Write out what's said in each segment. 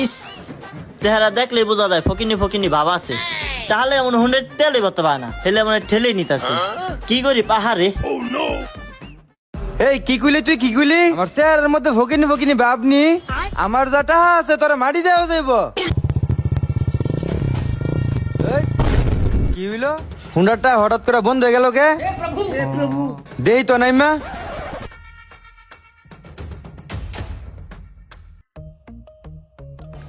ইস, চেহারা দেখলে বোঝা যায় ফকিনি ফকিনি ভাব আছে। তাহলে এমন হুন্ডের তেলে বলতে পারে না, হেলে এমন ঠেলে নিতেছে। কি করি পাহাড়ে? এই কি কইলি তুই, কি কইলি? আমার চেহারার মধ্যে ফকিনি ফকিনি ভাব নি? আমার যা টাহা আছে তোরা মাটি দেওয়া যাইব। এই, কি হইলো? হুন্ডারটা হঠাৎ করে বন্ধ হয়ে গেল কে? দেই তো নাইমা।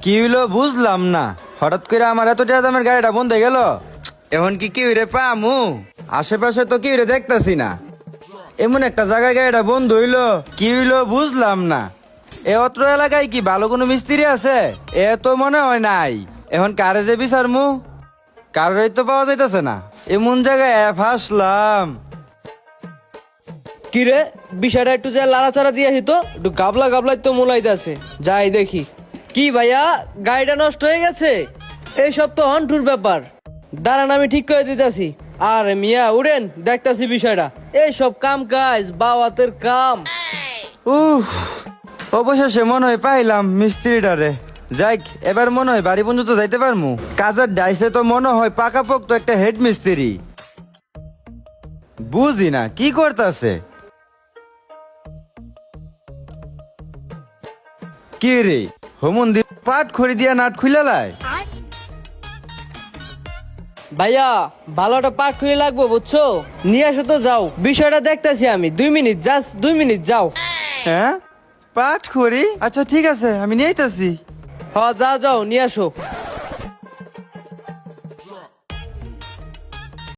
কি হইলো বুঝলাম না, হঠাৎ করে আমার এত টাকা দামের গাড়িটা বন্ধ হয়ে গেল। এখন কি কি হইরে পামু? আশেপাশে তো কি হইরে দেখতাছি না। এমন একটা জায়গায় গাড়িটা বন্ধ হইলো, কি হইলো বুঝলাম না। এ অত্র এলাকায় কি ভালো কোনো মিস্ত্রি আছে? এ তো মনে হয় নাই। এখন কারে যে বিচারমু, কারোরই তো পাওয়া যাইতেছে না। এমন জায়গায় ফাঁসলাম। কিরে বিষয়টা একটু যে লাড়াচাড়া দিয়ে আসি তো, একটু গাবলা গাবলাই তো মোলাইতে আছে, যাই দেখি। কি ভাইয়া, গাড়িটা নষ্ট হয়ে গেছে? এইসব তো হন্টুর ব্যাপার, দাঁড়ান আমি ঠিক করে দিতেছি। আরে মিয়া উড়েন, দেখতাছি বিষয়টা। এইসব কাম কাজ বাওয়াতের কাম। উফ, অবশেষে মনে হয় পাইলাম মিস্ত্রিটারে। যাইক, এবার মনে হয় বাড়ি পর্যন্ত যাইতে পারমু। কাজের ডাইসে তো মনে হয় পাকাপোক্ত একটা হেড মিস্ত্রি। বুঝি না কি করতেছে। কি রে হোমন্দির পাট খড়ি দিয়া নাট খুইলালায়। ভাইয়া ভালোটা পাট খুলে লাগবো বুঝছো, নিয়ে আসো তো যাও। বিষয়টা দেখতাছি আমি, 2 মিনিট, জাস্ট 2 মিনিট যাও। হ্যাঁ, পাট খড়ি? আচ্ছা ঠিক আছে, আমি নিয়ে আইতাছি। হ যাও যাও নিয়ে আসো।